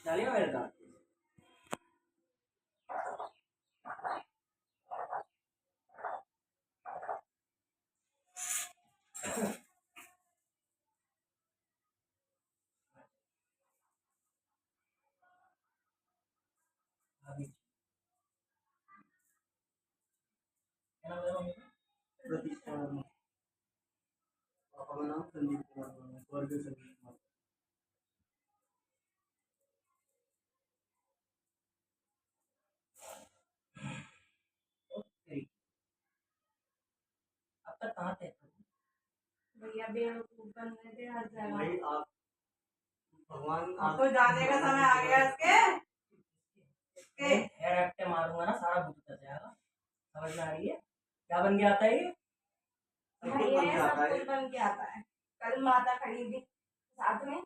चलिए मेरे साथ। प्रतिष्ठा वर्मा, पापा का नाम संदीप कुमार वर्मा, स्वर्गीय संदीप कुमार। ओके, अब तक कहाँ थे भैया? बेवकूफ बन गए थे हर जगह। भाई आप, भगवान तो जाने का समय आ गया इसके। हेयर एक्टे मारूंगा ना, सारा भूत उतर जाएगा। समझ में आ रही है क्या बन के आता है ये? भैया ये सब कुछ बन के आता है। कल माता खड़ी थी साथ में,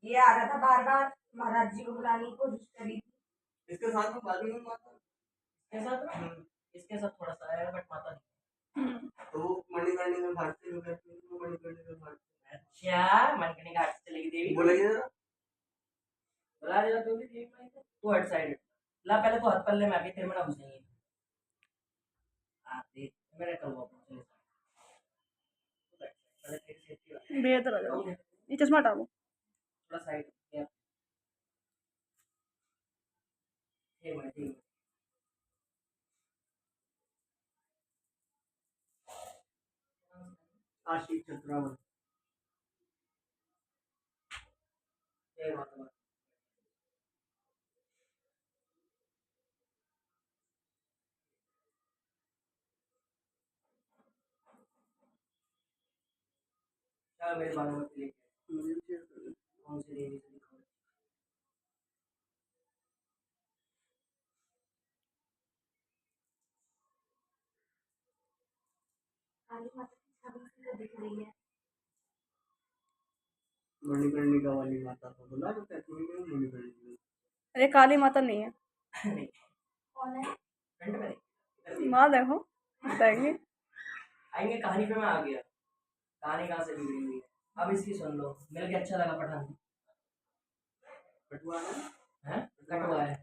ये आ रहा था बार बार, महाराज जी को बुलाने की कोशिश करी थी। इसके साथ में बात नहीं माता, इसके साथ में इसके साथ थोड़ा सा आया बट माता नहीं। तो मणिकर्णी में भारतीय लोग कहते हैं तो मणिकर्णी में भारतीय। अच्छा, मणिकर्णी घाट से चलेगी देवी, बोलेगी जरा, बुला जरा तू भी देवी माई को। तू हट साइड ला, पहले तो हाथ पल्ले में आके तेरे में ना घुसेंगे। हाँ देख मेरे कर वो अपना चले पहले तेरी सेफ्टी वाला बेहतर आ जाओ, ये चश्मा हटा लो। थोड़ा साइड या ये मैं ठीक आशीष चतुरावन जय माता। क्या मेरे बारे में लेके कौन सी देवी से दिखाओ? काली माता की छवि से दिख रही है। मणिकर्णिका वाली माता को बोला तो कहती है कि मणिकर्णिका। अरे काली माता नहीं है। कौन है? फ्रंट में नहीं, माँ देखो बताएंगे। आएंगे। कहानी पे मैं आ गया, कहानी कहाँ से बिगड़ी हुई है। अब इसकी सुन लो, मिल के अच्छा लगा। पठान कटुआ है, कटुआ है।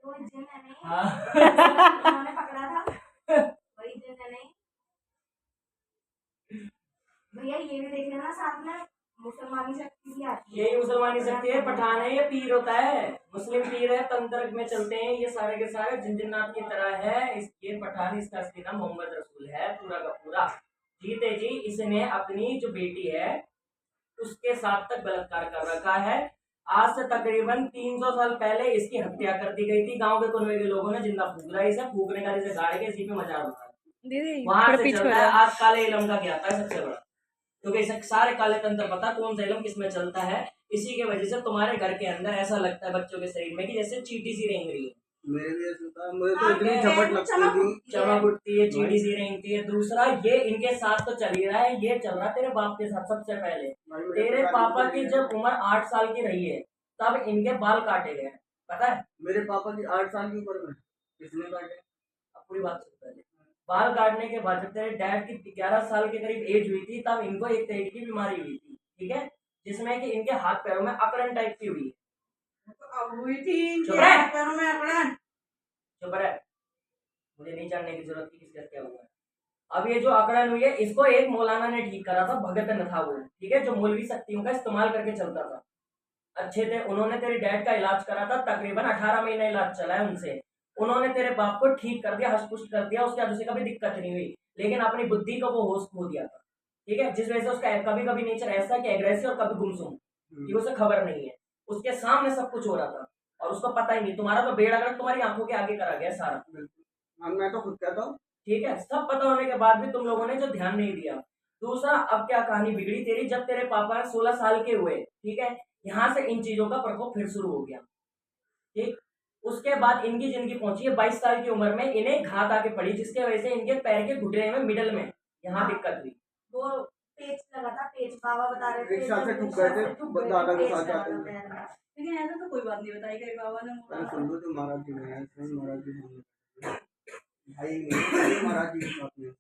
वो जिन है नहीं? हाँ उन्होंने पकड़ा था, वही जिन है नहीं? भैया ये भी देख लेना साथ में, मुसलमानी शक्ति भी आती है। यही मुसलमानी शक्ति है। पठान है ये, पीर होता है, मुस्लिम पीर है, तंत्र में चलते हैं ये सारे के सारे, जिन्नात की तरह है। ये पठान, इसका असली नाम मोहम्मद रसूल है पूरा का पूरा। जीते जी इसने अपनी जो बेटी है उसके साथ तक बलात्कार कर रखा है। आज से तकरीबन 300 साल पहले इसकी हत्या कर दी गई थी। गांव के कुनवे के लोगों ने जिंदा फूक रहा है इसे, फूकने का जैसे गाड़ के इसी पे मजा रहा है। दीदी वहां से पीछे चल रहा है। आज काले इलम का क्या आता है सबसे बड़ा, क्योंकि इसे सारे काले तंत्र पता कौन सा इलम किसमें चलता है। इसी के वजह से तुम्हारे घर के अंदर ऐसा लगता है बच्चों के शरीर में कि जैसे चींटी सी रेंग रही है। मेरे भी ऐसा था, मुझे तो इतनी झपट लगती थी, चमक उठती है, चींटी सी रेंगती है। दूसरा ये इनके साथ तो चल ही रहा है, ये चल रहा है तेरे बाप के साथ। सबसे पहले तेरे पापा की जब उम्र 8 साल की रही है तब इनके बाल काटे गए, पता है? मेरे पापा की 8 साल की उम्र में किसने काटे? अब पूरी बात सुन पहले। बाल काटने के बाद जब तेरे डैड की 11 साल के करीब एज हुई थी तब इनको एक तरीके की बीमारी हुई थी, ठीक है, जिसमें कि इनके हाथ पैरों में अकड़न टाइप की हुई। अब हुई थी चुप रह, पैरों में अकड़न। चुप रह, मुझे नहीं जानने की जरूरत थी किसका क्या हुआ है। अब ये जो अकड़न हुई है इसको एक मौलाना ने ठीक करा था, भगत न था वो, ठीक है, जो मौलवी शक्तियों का इस्तेमाल करके चलता था। अच्छे थे, उन्होंने तेरे डैड का इलाज करा था, तकरीबन 18 महीने इलाज चला है उनसे। उन्होंने तेरे बाप को ठीक कर दिया, हष्ट-पुष्ट कर दिया, उसके बाद उसे कभी दिक्कत नहीं हुई। लेकिन अपनी बुद्धि को वो होश खो दिया था, ठीक है, जिस वजह से उसका कभी कभी नेचर ऐसा कि एग्रेसिव और कभी गुमसुम, कि उसे खबर नहीं है। उसके सामने सब कुछ हो रहा था और उसको पता ही नहीं। तुम्हारा तो बेड़ा गर्क तुम्हारी आंखों के आगे करा गया सारा। मैं तो खुद कहता हूँ, ठीक है, सब पता होने के बाद भी तुम लोगों ने जो ध्यान नहीं दिया। दूसरा, अब क्या कहानी बिगड़ी तेरी, जब तेरे पापा 16 साल के हुए, ठीक है, यहाँ से इन चीजों का प्रकोप फिर शुरू हो गया, ठीक। उसके बाद इनकी जिंदगी पहुंची है 22 साल की उम्र में, इन्हें घात आके पड़ी जिसके वजह से इनके पैर के घुटने में मिडल में यहाँ दिक्कत हुई। वो पेच लगा था, पेच बाबा बता रहे थे, रिक्शा से ठुक गए थे दादा के साथ जाते हुए। लेकिन ऐसा तो कोई बात नहीं बताई गई बाबा ने। सुन लो तो महाराज जी ने, महाराज जी भाई नहीं, महाराज जी के साथ में,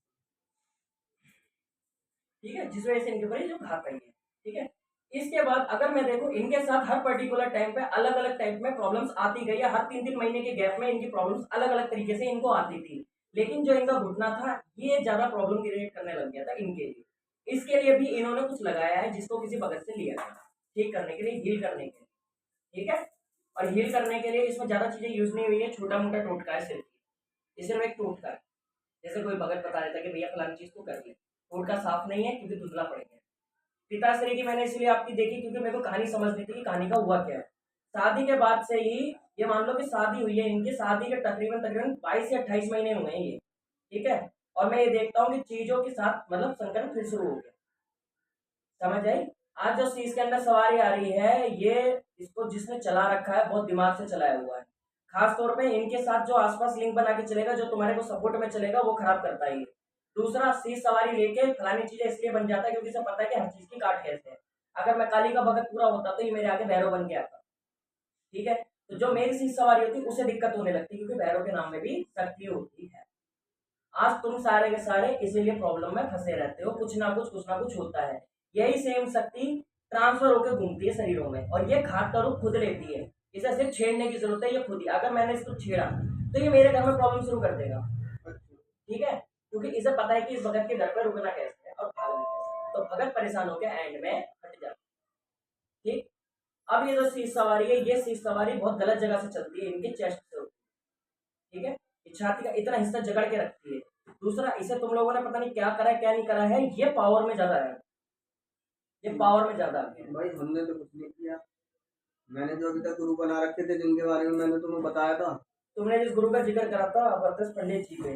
ठीक है, जिस वजह से इनके ऊपर जो घात आई है, ठीक है। इसके बाद अगर मैं देखूं, इनके साथ हर पर्टिकुलर टाइम पे अलग अलग टाइप में प्रॉब्लम्स आती गई है। हर 3-3 महीने के गैप में इनकी प्रॉब्लम्स अलग अलग तरीके से इनको आती थी। लेकिन जो इनका घुटना था ये ज्यादा प्रॉब्लम क्रिएट करने लग गया था इनके लिए। इसके लिए भी इन्होंने कुछ लगाया है जिसको किसी भगत से लिया गया ठीक करने के लिए, हील करने के लिए। ठीक है, और हील करने के लिए इसमें ज्यादा चीजें यूज नहीं हुई है, छोटा मोटा टोटका है सिर्फ। ये सिर्फ एक टोटका है। जैसे कोई भगत बता देता कि भैया फलानी चीज को कर ले, टोटका साफ नहीं है क्योंकि धुंधला पड़ गया। पिताश्री की मैंने इसलिए आपकी देखी क्योंकि मेरे को कहानी समझनी थी कि कहानी का हुआ क्या है। शादी के बाद से ही ये मान लो कि शादी हुई है, इनकी शादी के तकरीबन तकरीबन 22 या 28 महीने हुए हैं ये। ठीक है, और मैं ये देखता हूँ कि चीजों के साथ मतलब संकट फिर शुरू हो गया। समझ आई? आज जो चीज के अंदर सवारी आ रही है, ये इसको जिसने चला रखा है बहुत दिमाग से चलाया हुआ है। खास तौर पे इनके साथ जो आसपास लिंक बना के चलेगा, जो तुम्हारे को सपोर्ट में चलेगा, वो खराब करता है ये। दूसरा, शीश सवारी लेके फलानी चीजें इसलिए बन जाता है क्योंकि इसे पता है कि हर चीज की काट कैसे है। अगर मैं काली का भगत पूरा होता तो ये मेरे आगे भैरव बन के आता। ठीक है, तो जो मेरी शीश सवारी होती उसे दिक्कत होने लगती क्योंकि भैरव के नाम में भी शक्ति होती है। आज तुम सारे के सारे इसीलिए प्रॉब्लम में फंसे रहते हो, कुछ ना कुछ होता है। यही सेम शक्ति ट्रांसफर होकर घूमती है शरीरों में, और ये घात का रूप खुद लेती है। इसे सिर्फ छेड़ने की जरूरत है, ये खुद ही। अगर मैंने इसको छेड़ा तो ये मेरे घर में प्रॉब्लम शुरू कर देगा। ठीक है, क्योंकि इसे पता है कि इस भगत के घर पर रुकना कैसे है और भागना कैसे, तो भगत परेशान होकर एंड में हट जाता। ठीक, अब ये जो शीश सवारी है, ये शीश सवारी बहुत गलत जगह से चलती है, इनके चेस्ट से होती है। ठीक है, ये छाती का इतना हिस्सा जकड़ के रखती है। दूसरा, इसे तुम लोगों ने पता नहीं क्या करा है क्या नहीं करा है, ये पावर में ज्यादा है, ये पावर में ज्यादा है। भाई हमने तो कुछ नहीं किया। मैंने जो अभी तक गुरु बना रखे थे जिनके बारे में मैंने तुम्हें बताया था। तुमने जिस गुरु का जिक्र करा था बरदस पंडित जी पे,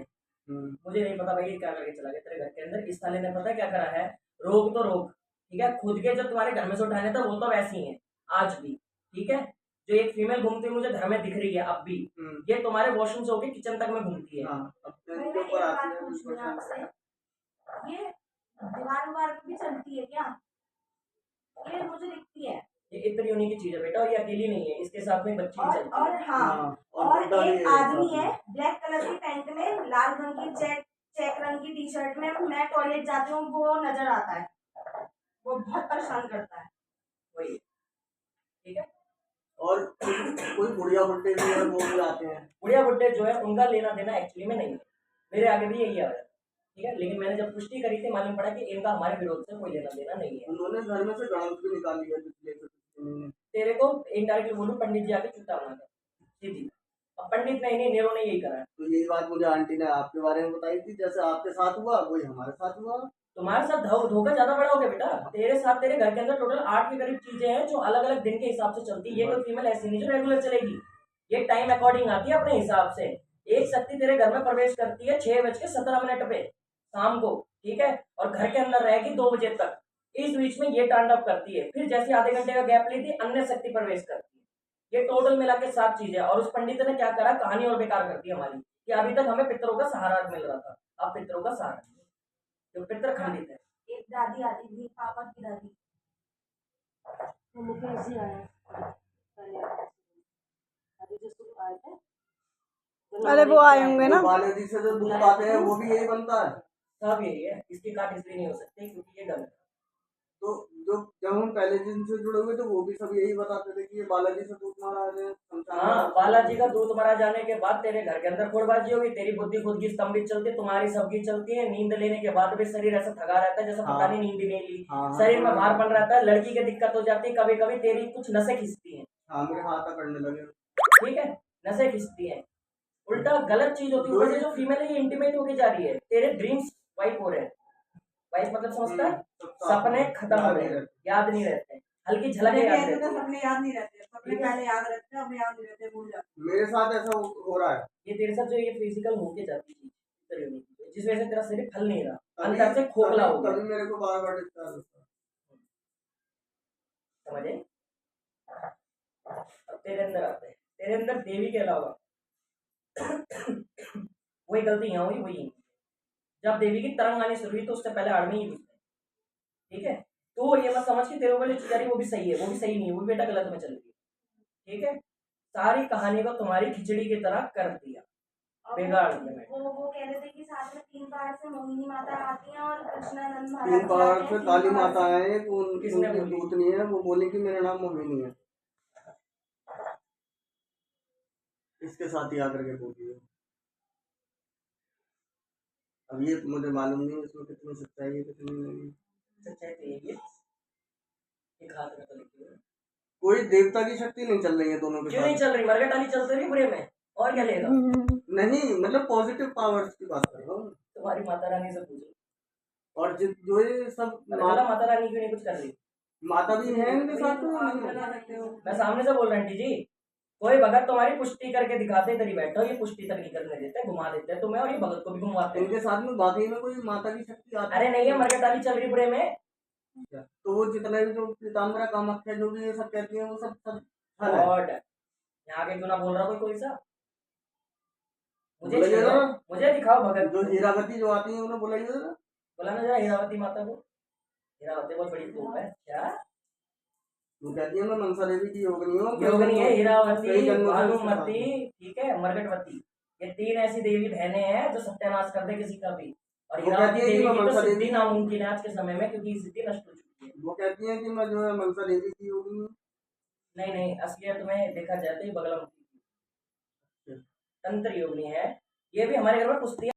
मुझे नहीं पता भाई ये क्या करके चला गया तेरे घर के अंदर। इस साले ने पता है क्या करा है, रोग तो रोग, ठीक है, खुद के जो तुम्हारे घर में से उठाने थे वो तो वैसे ही है आज भी। ठीक है, जो एक फीमेल घूमती है मुझे घर में दिख रही है अब भी, ये तुम्हारे वॉशरूम से होकर किचन तक में घूमती है। मैंने एक बात पूछनी है आपसे, ये दीवार उवार पे भी चलती है क्या? ये मुझे दिखती है। ये इतनी यूनिक की चीज है बेटा, और ये अकेली नहीं है, इसके साथ में बच्ची भी चलती है। और हाँ, और एक आदमी है ब्लैक कलर की पैंट में, लाल रंग की चेक रंग की टी शर्ट में, मैं टॉयलेट जाती हूँ वो नजर आता है, वो बहुत परेशान करता है। वही, ठीक है। और कोई बुढ़िया बुड्ढे भी है वो भी आते हैं। बुढ़िया बुड्ढे जो है उनका लेना देना एक्चुअली में नहीं है, मेरे आगे भी यही आया। ठीक है, लेकिन मैंने जब पुष्टि करी थी मालूम पड़ा कि इनका हमारे विरोध से कोई लेना देना नहीं है। उन्होंने घर में से गणत भी निकाली है पिछले तेरे को इनडायरेक्टली बोलूं, पंडित जी आके चुटा बना कर सीधी। अब पंडित नहीं, नेहरू ने यही करा है। तो यही बात मुझे आंटी ने आपके बारे में बताई थी, जैसे आपके साथ हुआ वही हमारे साथ हुआ। तुम्हारे साथ धोखा ज्यादा बड़ा हो गया बेटा। तेरे साथ तेरे घर के अंदर टोटल 8 के करीब चीजें हैं जो अलग अलग दिन के हिसाब से चलती है। ये कोई फीमेल ऐसी नहीं जो रेगुलर चलेगी, ये टाइम अकॉर्डिंग आती है अपने हिसाब से। एक शक्ति तेरे घर में प्रवेश करती है 6:17 पे शाम को, ठीक है, और घर के अंदर रहेगी 2 बजे तक। इस बीच में ये तांडव करती है, फिर जैसे आधे घंटे का गैप लेती अन्य शक्ति प्रवेश करती है। ये टोटल मिला के 7 चीजें। और उस पंडित ने क्या करा, कहानी और बेकार कर दी हमारी कि अभी तक हमें पितरों का सहारा मिल रहा था, अब पितरों का सहारा जो पितर खंडित है। एक दादी आती थी, पापा की दादी, तो मुझे ऐसे आया अभी जो सुबह आए थे, अरे वो आए होंगे ना, बालाजी से जो दूध आते हैं वो भी यही बनता है। सब यही है, इसकी काट इसलिए नहीं हो सकती क्योंकि ये गलत है। तो जो जब हम पहले दिन से जुड़े हुए थे वो भी सब यही बताते थे कि ये बालाजी से दूध मारा है। हाँ, बालाजी का दूध मारा जाने के बाद तेरे घर के अंदर खोड़बाजी होगी, तेरी बुद्धि खुद की स्तंभित चलती है, तुम्हारी सबकी चलती है। नींद लेने के बाद भी शरीर ऐसा थका रहता है जैसे पता नहीं नींद ही नहीं ली। शरीर में भार बन रहता है, लड़की की दिक्कत हो जाती है, कभी कभी तेरी कुछ नसें खिंचती है। हाँ, मेरे हाथ करने लगे। ठीक है, नसें खिंचती है, उल्टा गलत चीज होती है। ऊपर से जो फीमेल है ये इंटीमेट होके जा रही है, तेरे ड्रीम्स वाइप हो रहे हैं। वाइप मतलब समझता है, सपने खत्म हो रहे हैं, याद नहीं रहते, हल्की झलक याद रहती है। सपने याद नहीं रहते, सपने पहले याद रहते हैं, अब याद नहीं रहते, भूल जाते। मेरे साथ ऐसा हो रहा है। ये तेरे साथ जो ये फिजिकल होके जाती है जिस वजह से तेरा शरीर फल नहीं रहा, अंदर से खोखला हो गया। तभी मेरे को बार बार डिस्टर्ब होता है। समझे? अब तेरे अंदर आते हैं, तेरे अंदर देवी के अलावा वही गलती यहाँ हुई, वही जब देवी की तरंग आनी शुरू हुई तो उससे पहले आदमी ही घुसते। ठीक है, तो ये मत समझ कि तेरे ऊपर जो चीज आ रही है वो भी सही है, वो भी सही नहीं है, वो भी बेटा गलत में चल रही है। ठीक है, सारी कहानी को तुम्हारी खिचड़ी की तरह कर दिया। और बिगाड़ दिया मैंने। वो कह रहे थे कि साथ में 3 पहाड़ से मोहिनी माता आती हैं और कृष्णानंद महाराज 3 जी पहाड़ आते हैं, से 3 काली पहाड़ माता से- है, किसने उनकी बोली? दूतनी है, वो बोली कि मेरा नाम मोहिनी है, इसके साथ ही आकर के बोली है। अब ये मुझे मालूम नहीं इसमें कितनी सच्चाई है कितनी नहीं। सच्चाई तो यही है, एक हाथ में तो लिखी है। कोई देवता की शक्ति नहीं चल रही है दोनों के क्यों नहीं साथ। चल रही? मरगट वाली चल तो रही बुरे में, और क्या लेगा? नहीं मतलब पॉजिटिव पावर्स की बात कर रहा हूँ। तुम्हारी माता रानी से पूछो, और जो ये सब पता चला माता रानी क्यों नहीं कुछ कर रही? माता भी है इनके साथ में आग नहीं है? लगा सकते हो। मैं सामने से बोल रहा हूँ आंटी जी, कोई भगत तुम्हारी पुष्टि करके दिखाते, इधर ही बैठो, ये पुष्टि तक नहीं करने देते, घुमा देते हैं तुम्हें, और ये भगत को भी घुमाते हैं। इनके साथ में वाकई में कोई माता की शक्ति आती अरे नहीं है, मरगट वाली चल रही बुरे में। तो वो जितने भी जो पीताम्बरा कामाख्या जो भी ये सब कहती है वो सब हल है। गॉड, यहाँ के क्यों ना बोल रहा कोई सा? मुझे बोला छेड़ो, जाए मुझे दिखाओ भगत। जो हीरावती जो आती है उन्हें बुलाइए जरा। बोला ना जरा हीरावती माता को, हीरावती बहुत बड़ी तोप है क्या? वो कहती है मैं मनसा देवी की योगिनी हूँ। योगिनी है, कई हीरावती, जन्मों से उसके साथ भानुमती, हूँ। ठीक है, मरगटवती, ये 3 ऐसी देवी बहनें हैं जो सत्यानाश कर दे किसी का भी। और वो हीरावती कहती है कि देवी मैं की तो मनसा सिद्धि देवी- नामुमकिन है आज के समय में, क्योंकि सिद्धि नष्ट हो चुकी है। वो कहती है कि मैं जो है मनसा देवी की योगिनी हूँ। नहीं नहीं, असलियत में देखा जाए तो ये बगलामुखी की तंत्र योगिनी है। ये भी हमारे घर में कुश्ती